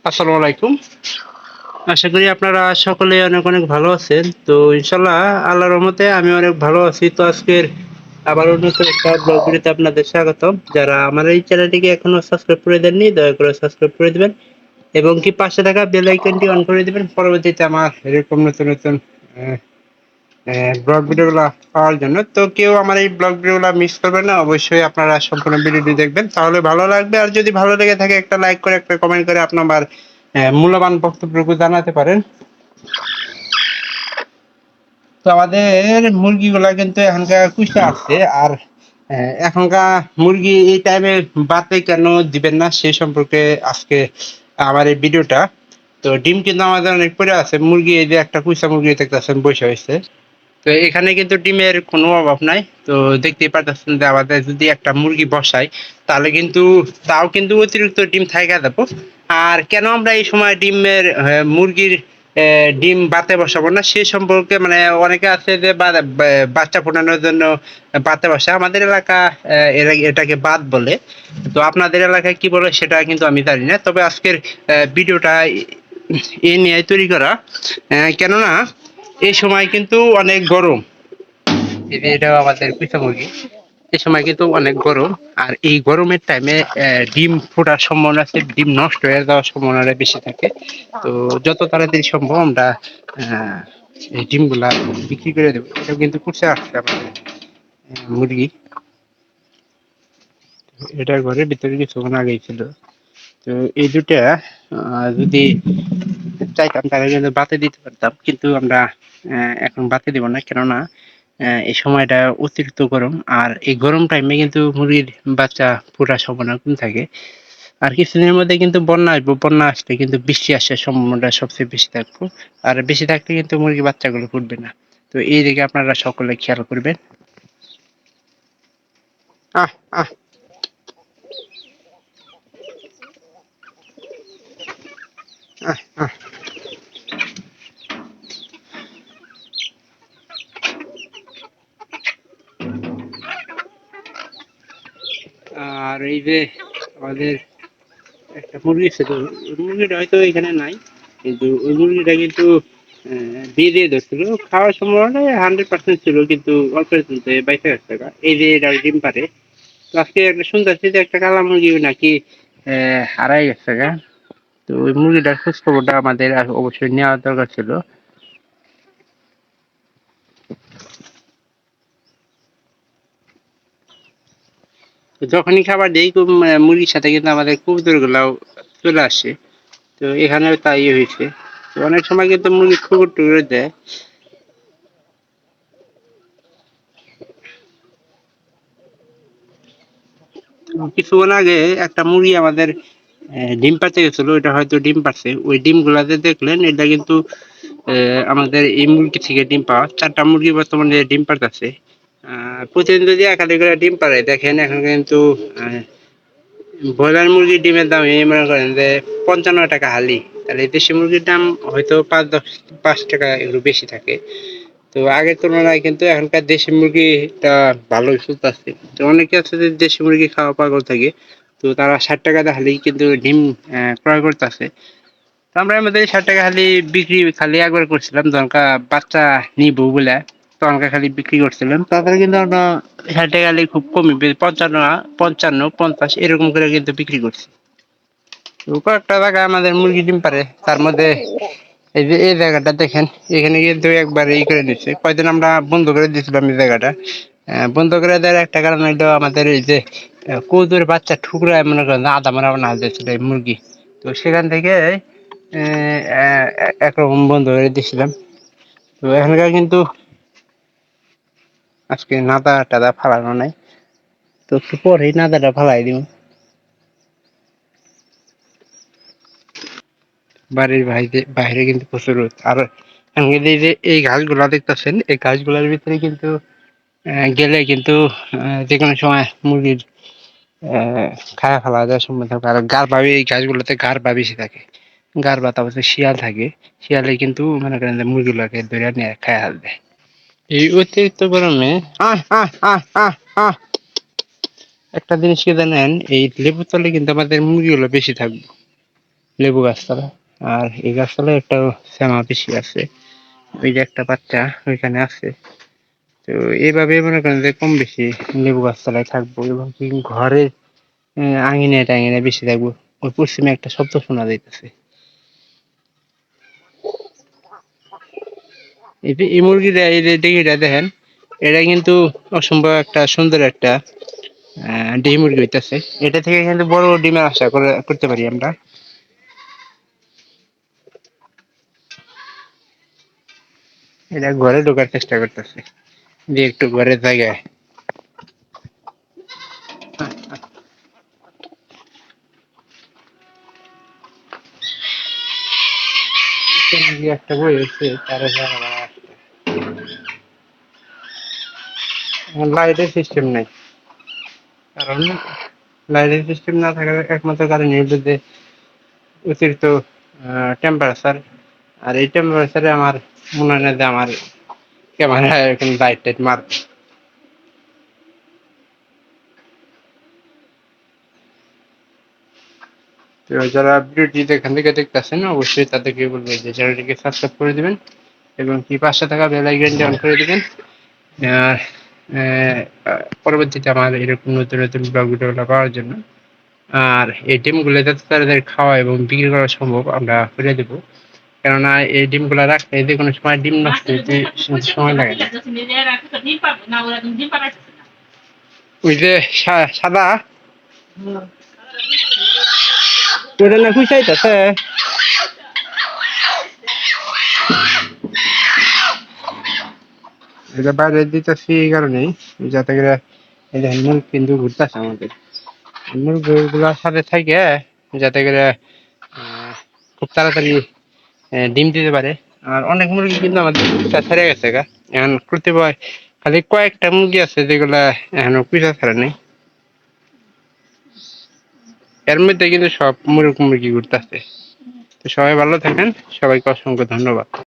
আসসালামু আলাইকুম। আশা করি আপনারা সকলে অনেক অনেক ভালো আছেন। তো ইনশাল্লাহ আল্লাহর রহমতে আমি অনেক ভালো আছি। তো আজকের আবারও নতুন একটা ব্লগ ভিডিওতে আপনাদের স্বাগতম। যারা আমার এই চ্যানেলটিকে এখনো সাবস্ক্রাইব করে দেননি দয়া করে সাবস্ক্রাইব করে দিবেন এবং কি পাশে থাকা বেল আইকনটি অন করে দিবেন পরবর্তীতে আমার এরকম নতুন নতুন ব্লগ ভিডিওগুলো পাওয়ার জন্য। তো কেউ আমার এই ব্লগ ভিডিওগুলো মিস করবেন না, অবশ্যই আপনারা সম্পূর্ণ ভিডিওটি দেখবেন, তাহলে ভালো লাগবে। আর যদি ভালো লেগে থাকে একটা লাইক করে একটা কমেন্ট করে আপনার মূল্যবান বক্তব্যটুকু জানাতে পারেন। তো আমাদের মুরগিগুলা কিন্তু এখনকার কুইসা আসছে। আর এখনকার মুরগি এই টাইমে বাতে কেন দিবেন না সে সম্পর্কে আজকে আমার এই ভিডিওটা। তো ডিম কিন্তু আমাদের অনেক পড়ে আছে, মুরগি এই যে একটা কুইসা মুরগি দেখতেছেন বসে হয়েছে। তো এখানে কিন্তু ডিমের কোনো অভাব নাই। তো দেখতেই পারতেছেন যে আমাদের যদি একটা মুরগি বসাই তাহলে কিন্তু তাও কিন্তু অতিরিক্ত ডিম থাইকা যাবো। আর কেন আমরা এই সময় মুরগির ডিম বাতে বসাবো না সে সম্পর্কে, মানে অনেকে আছে যে বাচ্চা ফোটানোর জন্য বাতে বসে। আমাদের এলাকা এটাকে বাত বলে। তো আপনাদের এলাকায় কি বলে সেটা কিন্তু আমি জানি না। তবে আজকের ভিডিওটা এ নিয়ে তৈরি করা, কেননা এই সময় কিন্তু অনেক গরম। এই যে এটা আমাদের পিঠা মুরগি, এই সময় কিন্তু অনেক গরম। আর এই গরমের টাইমে ডিম ফোটার সম্ভাবনা আছে, ডিম নষ্ট হয়ে যাওয়ার সম্ভাবনা বেশি থাকে। তো যত তাড়াতাড়ি সম্ভব আমরা আহ, এই ডিমগুলা বিক্রি করে দেবো। এটা কিন্তু করছে আসছে আমাদের মুরগি। এটা ঘরের ভিতরে কিছুক্ষণ আগেই ছিল। তো এই দুটা যদি চাইতাম তাহলে কিন্তু বাতে দিতে পারতাম, কিন্তু আমরা এখন বাতে দিব না, কেননা এই সময়টা অতিরিক্ত গরম। আর এই গরম টাইমে কিন্তু মুরগির বাচ্চা ফোটার সম্ভাবনা কম থাকে। আর কিছুদিনের মধ্যে কিন্তু বন্যা আসবো, বন্যা আসলে কিন্তু বৃষ্টি আসার সম্ভাবনাটা সবচেয়ে বেশি থাকবো। আর বেশি থাকলে কিন্তু মুরগি বাচ্চাগুলো ফুটবে না। তো এই দিকে আপনারা সকলে খেয়াল করবেন। আহ আহ আহ আহ আর এই যে আমাদের একটা মুরগি ছিল, ওই মুরগিটা হয়তো এখানে নাই, কিন্তু ওই মুরগিটা কিন্তু দিয়ে দিয়ে ধরছিল। খাওয়ার সম্ভাবনা 100% ছিল, কিন্তু অল্প চলতে 22,000 টাকা। এই যে এটা ডিম পারে। তো আজকে একটা শুনতেছি যে একটা কালা মুরগি নাকি হারাই গেছে গা। তো ওই মুরগিটার খোঁজ খবরটা আমাদের অবশ্যই নেওয়া দরকার ছিল। তো যখনই খাবার দিই মুরগির সাথে কিন্তু আমাদের কবুতর গুলাও চলে আসে। তো এখানেও তাই হয়েছে। তো অনেক সময় কিন্তু মুরগি কুকুর টুকুর দেয়। কিছুক্ষণ আগে একটা মুরগি আমাদের ডিম পাড়তে গেছিল, ওইটা হয়তো ডিম পারছে। ওই ডিম গুলাতে দেখলেন এটা কিন্তু আমাদের এই মুরগি থেকে ডিম পাওয়া। 4টা মুরগি বর্তমানে ডিম পারতেছে। প্রতিদিন যদি একাধিক করে ডিম পারে, দেখেন এখন কিন্তু ব্রয়লার মুরগির ডিমের দাম এই মনে করেন যে 55 টাকা হালি। তাহলে দেশি মুরগির দাম হয়তো 5 টাকা একটু বেশি থাকে। তো আগের তুলনায় কিন্তু এখনকার দেশি মুরগিটা ভালোই চলতেছে। তো অনেকে আছে যে দেশি মুরগি খাওয়া পাগল থাকে, তো তারা 60 টাকা হালি কিন্তু ডিম ক্রয় করতেছে। তো আমরা আমাদের 60 টাকা হালি বিক্রি খালি একবার করছিলাম, তখনকার বাচ্চা নিবো বলে তখনকার খালি বিক্রি করছিলাম। তারপরে কিন্তু আমরা 60 টাকা হালি খুব কমই 55, 50 এরকম করে কিন্তু বিক্রি করছি। তো কয়েকটা জায়গায় আমাদের মুরগি ডিম পারে, তার মধ্যে এই যে এই জায়গাটা দেখেন, এখানে কিন্তু একবার ই করে দিচ্ছে। কয়দিন আমরা বন্ধ করে দিয়েছিলাম এই জায়গাটা। বন্ধ করে দেওয়ার একটা কারণ হইলো আমাদের এই যে কৌতুর বাচ্চা ঠুকরা মনে করেন আদা মারা বানা দিয়েছিল এই মুরগি। তো সেখান থেকে একরকম বন্ধ করে দিয়েছিলাম। তো এখানকার কিন্তু আজকে নাদা টাদা ফালানো নাই। তো একটু পরেই নাদাটা ফালাই দিব। বাড়ির বাইরে কিন্তু প্রচুর রোদ। আর এখানকার এই যে এই ঘাসগুলা দেখতেছেন, এই ঘাসগুলার ভিতরে কিন্তু গেলে কিন্তু যে কোনো সময় মুরগির খায়া ফেলা যাওয়ার সম্ভাবনা থাকে। আর গারবা এই গাছগুলোতে গারবা বেশি থাকে। গারবা, তারপর শিয়াল থাকে। শিয়ালে কিন্তু মনে করেন যে মুরগিগুলোকে ধরে নিয়ে খায়া ফেলবে। এই অতিরিক্ত গরমে আহ আহ আহ আহ আহ একটা জিনিস কি জানেন, এই লেবুর তলে কিন্তু আমাদের মুরগিগুলো বেশি থাকবে। লেবু গাছতলা। আর এই গাছতলায় একটা শ্যামা পিসি আছে, ওই যে একটা বাচ্চা ওইখানে আছে। তো এইভাবে মনে করেন যে কম বেশি লেবু গাছতলায় থাকবো, এবং কি ঘরের আঙিনায় টাঙিনায় বেশি থাকবো। ওই পশ্চিমে একটা শব্দ শোনা যাইতেছে। এই মুরগিটা, এই যে ডিঙিটা দেখেন, এটা কিন্তু অসম্ভব একটা সুন্দর একটা ডিম মুরগি হইতেছে। এটা থেকে কিন্তু বড় ডিমের আশা করতে পারি আমরা। এটা ঘরে ঢোকার চেষ্টা করতেছে, যে একটু ঘরের জায়গায়। একটা বই হচ্ছে তারা লাইটের সিস্টেম নাই। কারণ লাইটের সিস্টেম না থাকার একমাত্র কারণ এই যে অতিরিক্ত টেম্পারেচার। আর এই টেম্পারেচারে আমার মনে হয় না যে আমার ক্যামেরা এখন লাইট টাইট মারবে। তো যারা ভিডিওটি এখান থেকে দেখতেছেন, অবশ্যই তাদেরকে বলবো যে চ্যানেলটিকে সাবস্ক্রাইব করে দিবেন, এবং কি পাশে থাকা বেল আইকনটি অন করে দিবেন। আর পরবর্তীতে আমার এরকম নতুন নতুন ব্লগ ভিডিওগুলো পাওয়ার জন্য। আর এই ডিমগুলো যাতে তাদের খাওয়া এবং বিক্রি করা সম্ভব আমরা করে দেবো, কেননা এই ডিমগুলো রাখতে যে কোনো সময় ডিম নষ্ট হতে সময় লাগে না। ওই যে সাদা ওটা না খুঁচাইতেছে। এটা বাইরে দিতেছি এই কারণেই, যাতে করে এই যে মুরগ কিন্তু ঘুরতেছে আমাদের, মুরগিগুলোর সাথে থাকে, যাতে করে খুব তাড়াতাড়ি ডিম দিতে পারে। আর অনেক মুরগি কিন্তু আমাদের ছেড়ে গেছে গা, এখন কতিপয় খালি কয়েকটা মুরগি আছে যেগুলা এখনো কুচা ছাড়ে নেই। এর মধ্যে কিন্তু সব মুরগি ঘুরতেছে। তো সবাই ভালো থাকেন, সবাইকে অসংখ্য ধন্যবাদ।